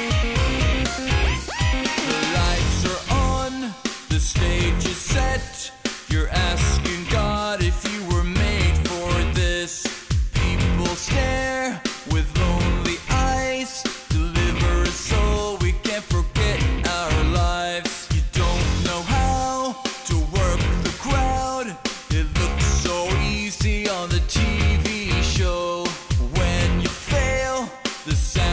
The lights are on, the stage is set. You're asking God if you were made for this. People stare with lonely eyes. Deliver us so we can't forget our lives. You don't know how to work the crowd. It looks so easy on the TV show. When you fail, the sound